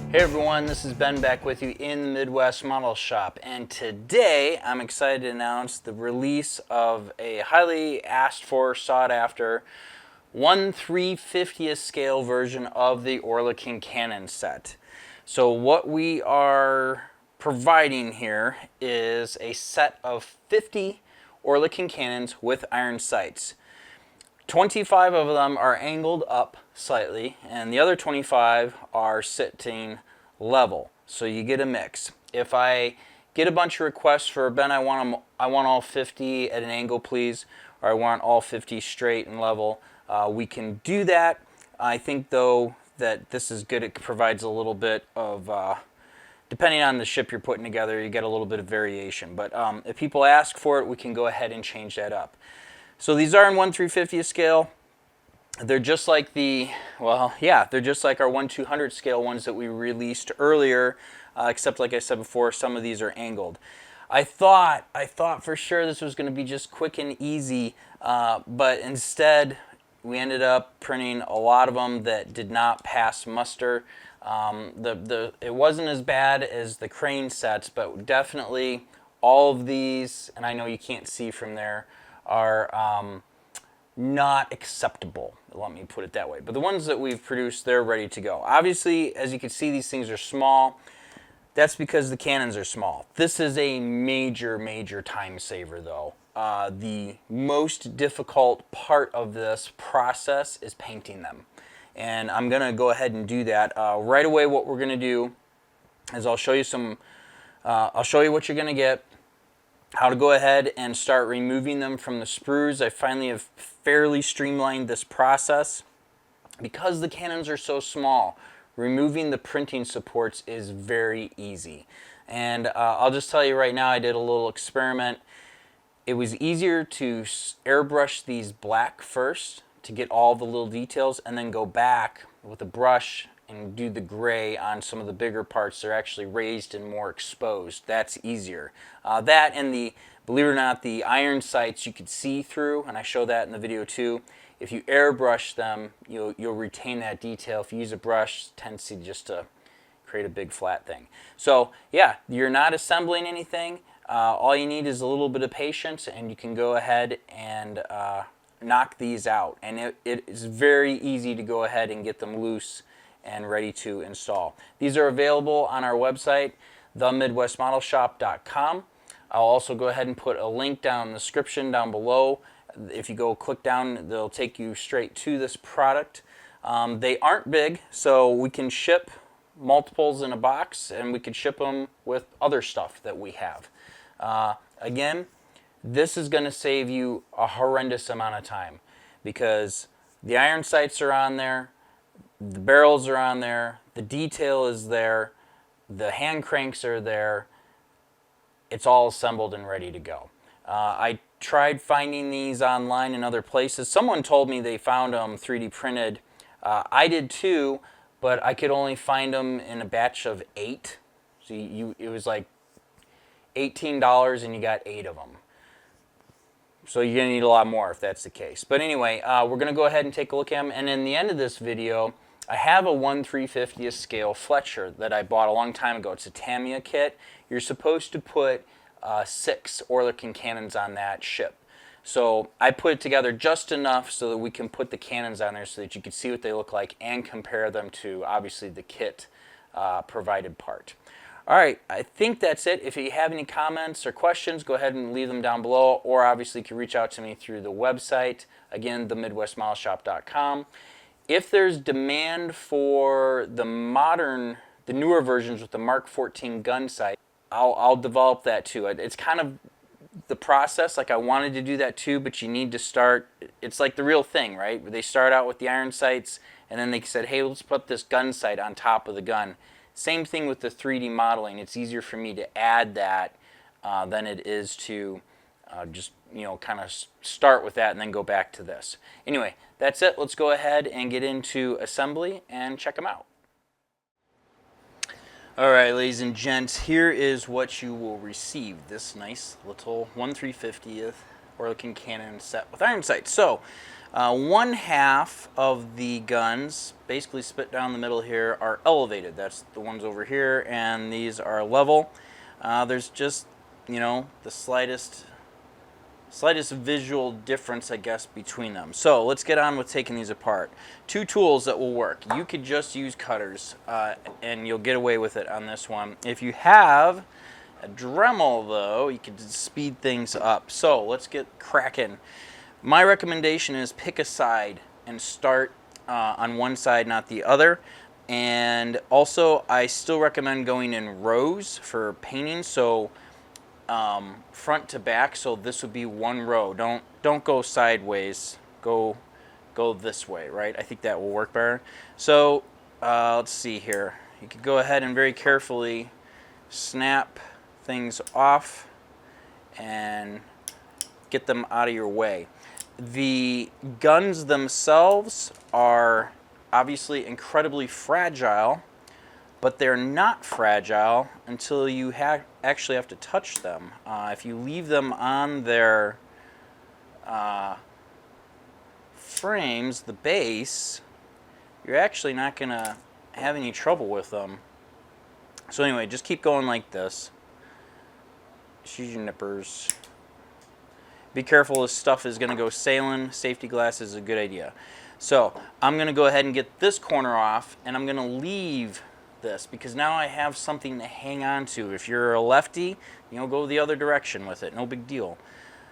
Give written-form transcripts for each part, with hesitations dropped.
Hey everyone, this is Ben back with you in the Midwest Model Shop, and today I'm excited to announce the release of a highly asked for, sought after 1/350th scale version of the Oerlikon Cannon Set. So what we are providing here is a set of 50 Oerlikon cannons with iron sights. 25 of them are angled up slightly, and the other 25 are sitting level. So you get a mix. If I get a bunch of requests for, Ben, I want all 50 at an angle, please, or I want all 50 straight and level, we can do that. I think, though, that this is good. It provides a little bit of, depending on the ship you're putting together, you get a little bit of variation. But if people ask for it, we can go ahead and change that up. So these are in 1/350th scale. They're just like they're just like our 1/200 scale ones that we released earlier, except like I said before, some of these are angled. I thought for sure this was going to be just quick and easy, but instead we ended up printing a lot of them that did not pass muster. It wasn't as bad as the crane sets, but definitely all of these, and I know you can't see from there, are not acceptable. Let me put it that way. But the ones that we've produced, they're ready to go. Obviously, as you can see, these things are small. That's because the cannons are small. This is a major, major time saver, though. The most difficult part of this process is painting them. And I'm going to go ahead and do that. Right away, what we're going to do is I'll show you what you're going to get, how to go ahead and start removing them from the sprues. I finally have fairly streamlined this process. Because the cannons are so small, removing the printing supports is very easy. And I'll just tell you right now, I did a little experiment. It was easier to airbrush these black first to get all the little details, and then go back with a brush and do the gray on some of the bigger parts. They're actually raised and more exposed. That's easier. That and believe it or not, the iron sights you could see through, and I show that in the video too. If you airbrush them, you'll retain that detail. If you use a brush, it tends to create a big flat thing. So yeah, you're not assembling anything. All you need is a little bit of patience, and you can go ahead and knock these out. And it is very easy to go ahead and get them loose and ready to install. These are available on our website, themidwestmodelshop.com. I'll also go ahead and put a link down in the description down below. If you go click down, they'll take you straight to this product. They aren't big, so we can ship multiples in a box, and we could ship them with other stuff that we have. Again, this is going to save you a horrendous amount of time, because the iron sights are on there, the barrels are on there, the detail is there, the hand cranks are there. It's all assembled and ready to go. I tried finding these online in other places. Someone told me they found them 3D printed. I did too, but I could only find them in a batch of 8. So it was like $18 and you got 8 of them. So you're going to need a lot more if that's the case. But anyway, we're going to go ahead and take a look at them. And in the end of this video, I have a 1/350th scale Fletcher that I bought a long time ago. It's a Tamiya kit. You're supposed to put 6 Oerlikon cannons on that ship. So I put it together just enough so that we can put the cannons on there so that you can see what they look like and compare them to, obviously, the kit provided part. All right, I think that's it. If you have any comments or questions, go ahead and leave them down below, or obviously you can reach out to me through the website, again, themidwestmodelshop.com. If there's demand for the newer versions with the Mark 14 gun sight, I'll develop that too. It's kind of the process. Like, I wanted to do that too, but you need to start. It's like the real thing, right? They start out with the iron sights, and then they said, hey, let's put this gun sight on top of the gun. Same thing with the 3D modeling. It's easier for me to add that than it is to just kind of start with that and then go back to this. Anyway, that's it. Let's go ahead and get into assembly and check them out. All right, ladies and gents, here is what you will receive. This nice little 1/350th Oerlikon Cannon set with iron sights. So One half of the guns, basically split down the middle here, are elevated. That's the ones over here, and these are level. There's just, the slightest visual difference, I guess, between them. So let's get on with taking these apart. Two tools that will work. You could just use cutters, and you'll get away with it on this one. If you have a Dremel, though, you can speed things up. So let's get cracking. My recommendation is pick a side and start on one side, not the other. And also, I still recommend going in rows for painting. So front to back. So this would be one row. Don't go sideways. Go this way, right? I think that will work better. So let's see here. You could go ahead and very carefully snap things off and get them out of your way. The guns themselves are obviously incredibly fragile, but they're not fragile until you actually have to touch them. If you leave them on their frames, the base, you're actually not going to have any trouble with them. So anyway, just keep going like this. Just use your nippers. Be careful, this stuff is going to go sailing. Safety glass is a good idea. So I'm going to go ahead and get this corner off, and I'm going to leave this because now I have something to hang on to. If you're a lefty, go the other direction with it. No big deal.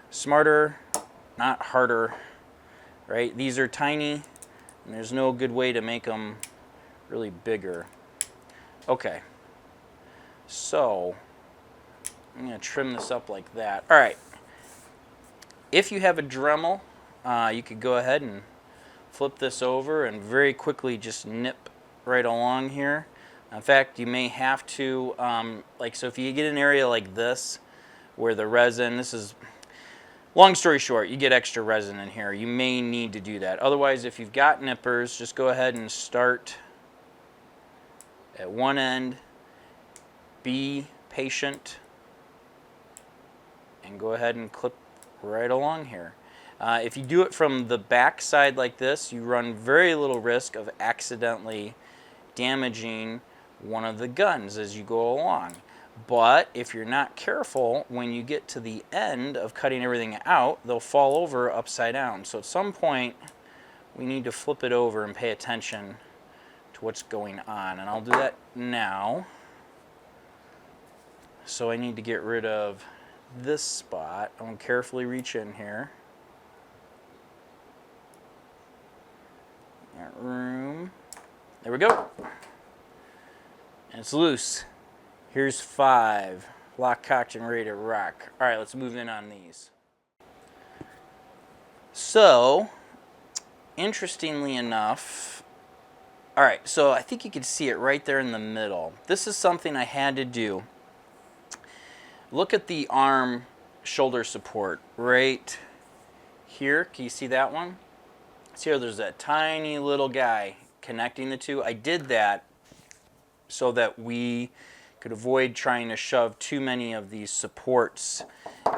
Smarter, not harder, right? These are tiny, and there's no good way to make them really bigger. Okay. So I'm going to trim this up like that. All right. If you have a Dremel, you could go ahead and flip this over and very quickly just nip right along here. In fact, you may have to, so if you get an area like this where the resin, long story short, you get extra resin in here. You may need to do that. Otherwise, if you've got nippers, just go ahead and start at one end. Be patient and go ahead and clip right along here. If you do it from the back side like this, you run very little risk of accidentally damaging one of the guns as you go along. But if you're not careful, when you get to the end of cutting everything out, they'll fall over upside down. So at some point, we need to flip it over and pay attention to what's going on. And I'll do that now. So I need to get rid of this spot. I'm going to carefully reach in here. Got room. There we go. And it's loose. Here's 5. Lock, cocked, and ready to rock. All right, let's move in on these. So, interestingly enough, all right, so I think you can see it right there in the middle. This is something I had to do. Look at the arm shoulder support right here. Can you see that one? See here, there's that tiny little guy connecting the two. I did that so that we could avoid trying to shove too many of these supports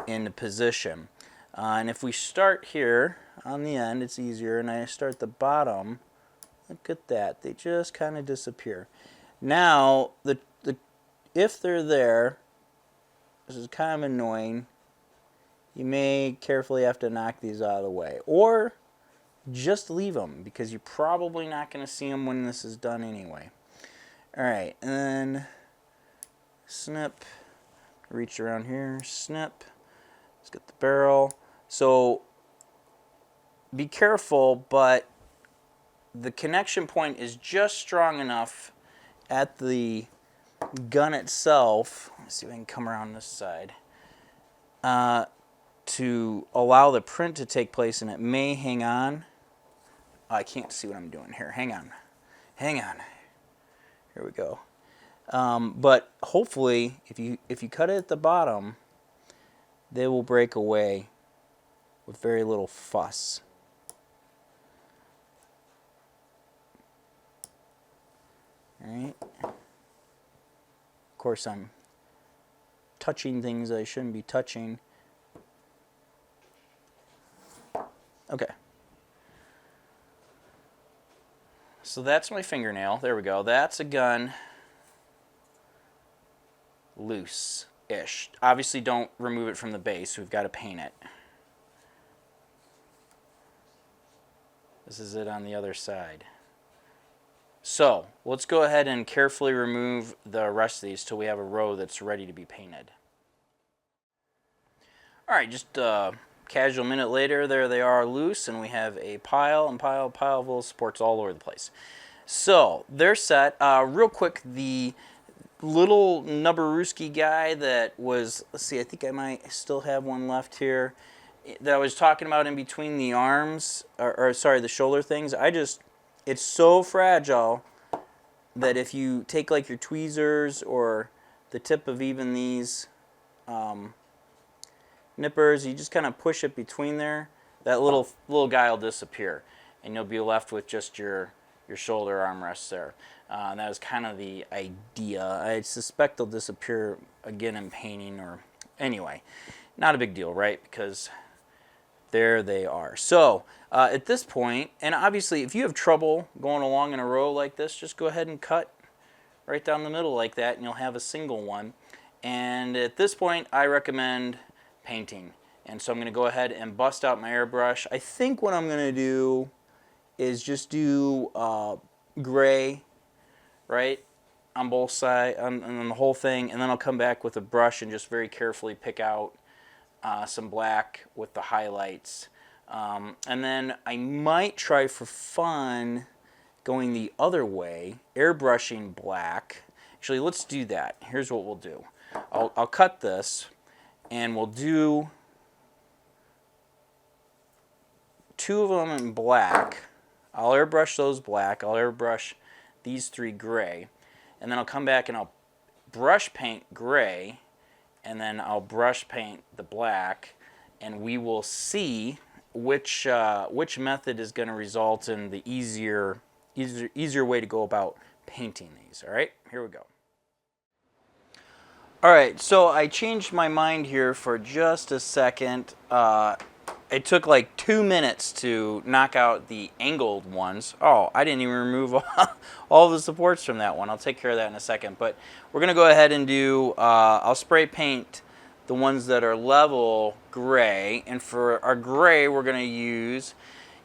into position. And if we start here on the end, it's easier, and I start at the bottom. Look at that. They just kind of disappear. Now, if they're there, this is kind of annoying. You may carefully have to knock these out of the way. Or just leave them, because you're probably not going to see them when this is done anyway. Alright, and then snip. Reach around here, snip. Let's get the barrel. So be careful, but the connection point is just strong enough at the gun itself. Let's see if I can come around this side. To allow the print to take place, and it may hang on. Oh, I can't see what I'm doing here. Hang on. Hang on. Here we go. But hopefully, if you cut it at the bottom, they will break away with very little fuss. All right. Of course, I'm touching things I shouldn't be touching. Okay. So that's my fingernail. There we go. That's a gun loose-ish. Obviously don't remove it from the base. We've got to paint it. This is it on the other side. So let's go ahead and carefully remove the rest of these till we have a row that's ready to be painted. Alright, just a casual minute later, there they are loose, and we have a pile and pile of little supports all over the place. So they're set. Real quick, the little Nubberooski guy that was, let's see, I think I might still have one left here, that I was talking about in between the arms, or sorry, the shoulder things. It's so fragile that if you take like your tweezers or the tip of even these nippers, you just kind of push it between there, that little guy will disappear, and you'll be left with just your shoulder armrests there. And that was kind of the idea. I suspect they'll disappear again in painting, or anyway, not a big deal, right? Because there they are. So at this point, and obviously if you have trouble going along in a row like this, just go ahead and cut right down the middle like that, and you'll have a single one. And at this point, I recommend painting. And so I'm going to go ahead and bust out my airbrush. I think what I'm going to do is just do gray, right, on both sides, on the whole thing, and then I'll come back with a brush and just very carefully pick out some black with the highlights. And then I might try for fun going the other way, airbrushing black. Actually, let's do that. Here's what we'll do. I'll cut this, and we'll do 2 of them in black. I'll airbrush those black. I'll airbrush these 3 gray. And then I'll come back and I'll brush paint gray, and then I'll brush paint the black, and we will see which method is going to result in the easier way to go about painting these. All right, here we go. All right, so I changed my mind here for just a second. It took like 2 minutes to knock out the angled ones. Oh, I didn't even remove all the supports from that one. I'll take care of that in a second. But we're going to go ahead and do, I'll spray paint the ones that are level gray. And for our gray, we're going to use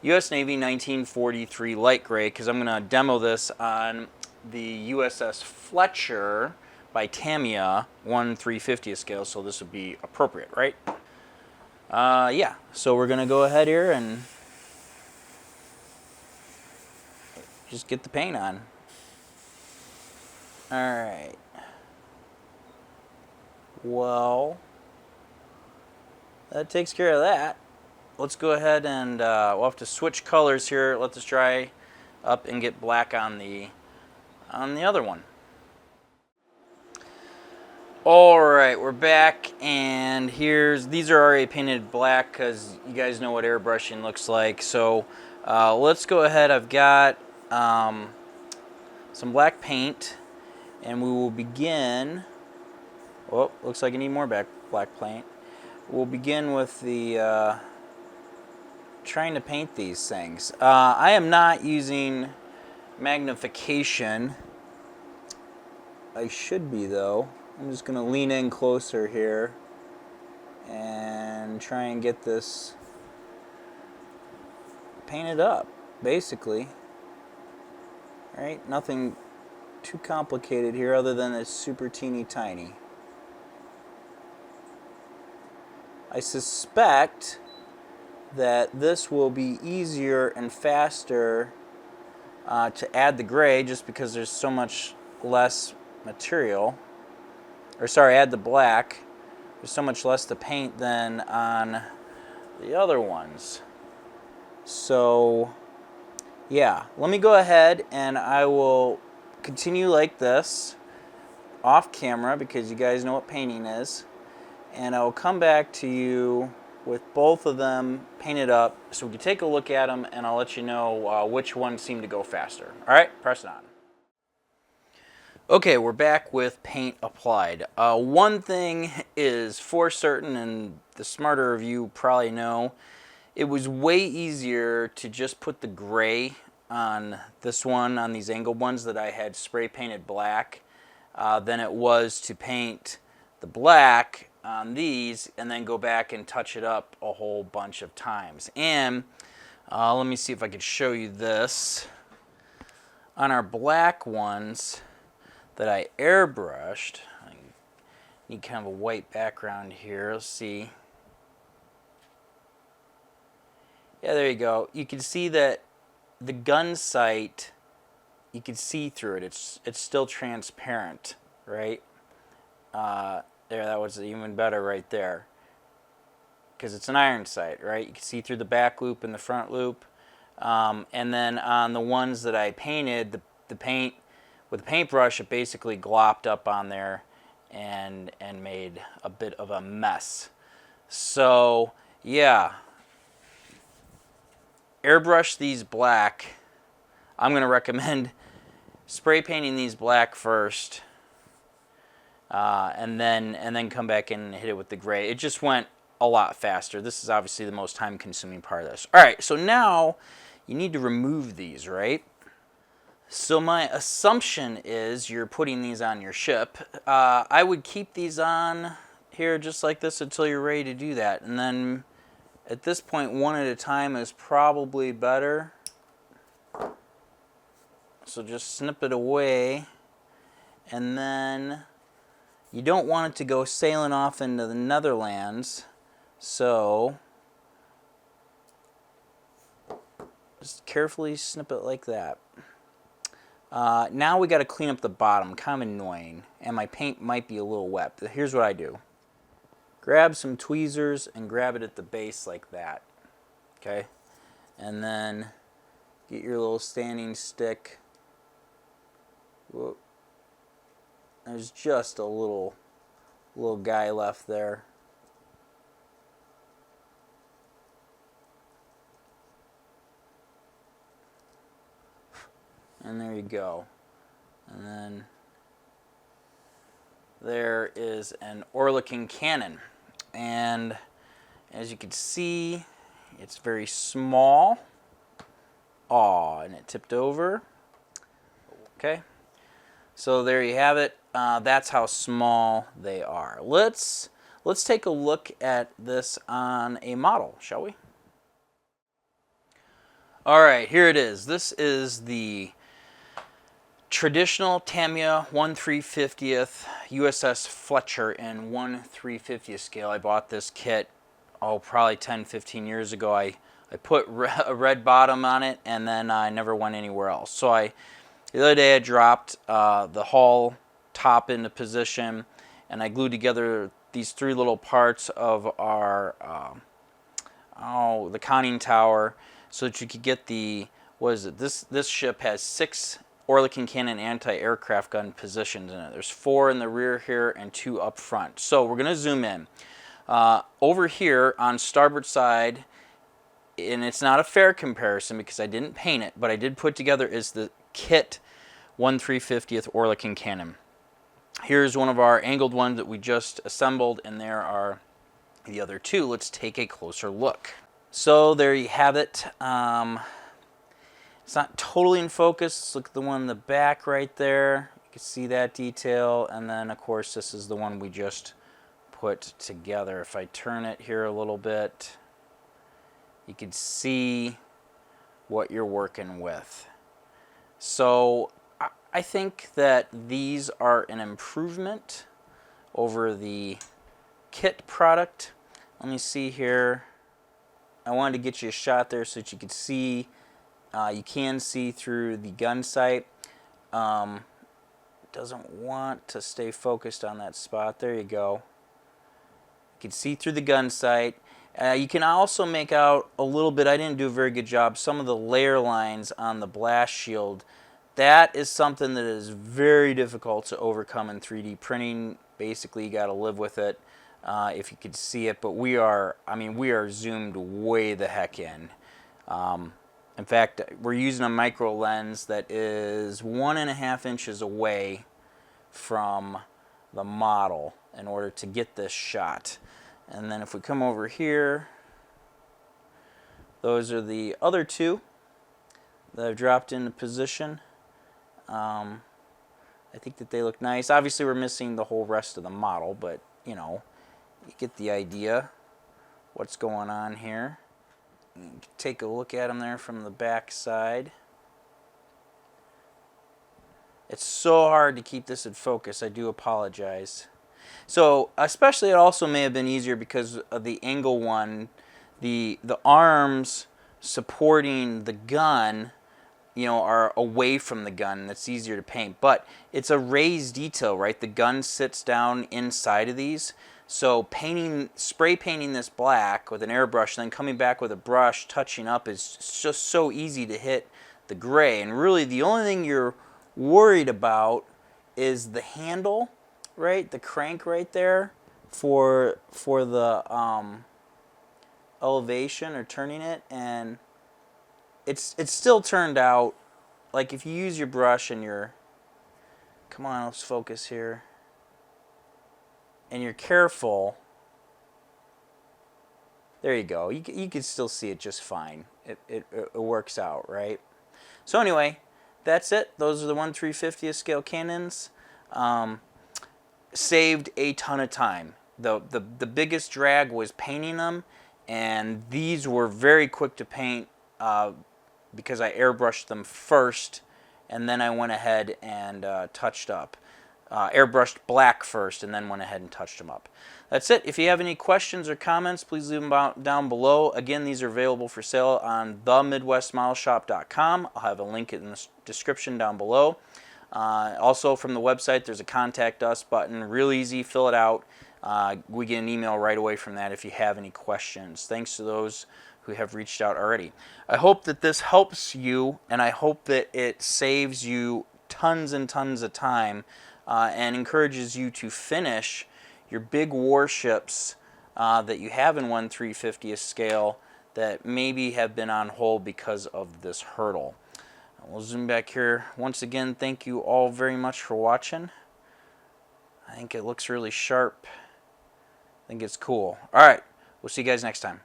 U.S. Navy 1943 light gray, because I'm going to demo this on the USS Fletcher by Tamiya 1/350th scale, so this would be appropriate, right? Yeah, so we're going to go ahead here and just get the paint on. Alright. Well, that takes care of that. Let's go ahead and we'll have to switch colors here. Let this dry up and get black on the other one. Alright, we're back, and these are already painted black because you guys know what airbrushing looks like. So let's go ahead. I've got some black paint, and we will begin. Oh, looks like I need more black paint. We'll begin with the trying to paint these things. I am not using magnification. I should be, though. I'm just going to lean in closer here and try and get this painted up, basically. All right, nothing too complicated here other than it's super teeny tiny. I suspect that this will be easier and faster to add the gray, just because there's so much less material. Or sorry, add the black. There's so much less to paint than on the other ones. So yeah, let me go ahead and I will continue like this off camera, because you guys know what painting is, and I'll come back to you with both of them painted up so we can take a look at them, and I'll let you know which one seemed to go faster. All right, press it on. Okay, we're back with paint applied. One thing is for certain, and the smarter of you probably know, it was way easier to just put the gray on this one, on these angled ones that I had spray painted black, than it was to paint the black on these and then go back and touch it up a whole bunch of times. And let me see if I could show you this. On our black ones that I airbrushed, I need kind of a white background here. Let's see. Yeah, there you go. You can see that the gun sight, you can see through it. It's still transparent, right? There, that was even better right there. Because it's an iron sight, right? You can see through the back loop and the front loop. And then on the ones that I painted, the paint with the paintbrush, it basically glopped up on there and made a bit of a mess. So yeah, airbrush these black. I'm going to recommend spray painting these black first, and then come back and hit it with the gray. It just went a lot faster. This is obviously the most time-consuming part of this. All right, so now you need to remove these, right? So my assumption is you're putting these on your ship. I would keep these on here just like this until you're ready to do that, and then at this point, one at a time is probably better. So just snip it away, and then you don't want it to go sailing off into the Netherlands, so just carefully snip it like that. Now we got to clean up the bottom, kind of annoying, and my paint might be a little wet. But here's what I do. Grab some tweezers and grab it at the base like that, okay? And then get your little standing stick. Whoop. There's just a little guy left there. And there you go. And then there is an Oerlikon Cannon. And as you can see, it's very small. Aw, and it tipped over. Okay. So there you have it. That's how small they are. Let's take a look at this on a model, shall we? All right, here it is. This is the traditional Tamiya 1/350th USS Fletcher in 1/350th scale. I bought this kit, probably 10-15 years ago. I put a red bottom on it, and then I never went anywhere else. So the other day I dropped the hull top into position, and I glued together these three little parts of our the conning tower so that you could get the, what is it? This ship has 6 Oerlikon Cannon anti-aircraft gun positions in it. There's 4 in the rear here and 2 up front. So we're going to zoom in. Over here on starboard side, and it's not a fair comparison because I didn't paint it, but I did put together, is the kit 1/350th Oerlikon Cannon. Here's one of our angled ones that we just assembled, and there are the other 2. Let's take a closer look. So there you have it. It's not totally in focus. Let's look at the one in the back right there. You can see that detail. And then, of course, this is the one we just put together. If I turn it here a little bit, you can see what you're working with. So I think that these are an improvement over the kit product. Let me see here. I wanted to get you a shot there so that you could see. You can see through the gun sight. Doesn't want to stay focused on that spot. There you go. You can see through the gun sight. You can also make out a little bit, I didn't do a very good job, some of the layer lines on the blast shield. That is something that is very difficult to overcome in 3D printing. Basically, you got to live with it if you could see it. But we are zoomed way the heck in. In fact, we're using a micro lens that is 1.5 inches away from the model in order to get this shot. And then if we come over here, those are the other 2 that I've dropped into position. I think that they look nice. Obviously we're missing the whole rest of the model, but you know, you get the idea what's going on here. Take a look at them there from the back side. It's so hard to keep this in focus. I do apologize. So especially it also may have been easier because of the angle one. The arms supporting the gun, you know, are away from the gun, and it's easier to paint. But it's a raised detail, right? The gun sits down inside of these. So spray painting this black with an airbrush, then coming back with a brush, touching up is just so easy to hit the gray. And really the only thing you're worried about is the handle, right? The crank right there for the elevation or turning it, and it's still turned out. Like if you use your brush and come on, let's focus here, and you're careful, there you go. You can still see it just fine. It works out, right? So anyway, that's it. Those are the 1/350th scale cannons. Saved a ton of time. The biggest drag was painting them, and these were very quick to paint because I airbrushed them first, and then I went ahead and touched up. Airbrushed black first, and then went ahead and touched them up. That's it. If you have any questions or comments, please leave them down below. Again, these are available for sale on themidwestmodelshop.com. I'll have a link in the description down below. Also from the website, there's a contact us button. Real easy, fill it out. We get an email right away from that if you have any questions. Thanks to those who have reached out already. I hope that this helps you, and I hope that it saves you tons and tons of time and encourages you to finish your big warships that you have in 1/350th scale that maybe have been on hold because of this hurdle. We'll zoom back here. Once again, thank you all very much for watching. I think it looks really sharp. I think it's cool. All right, we'll see you guys next time.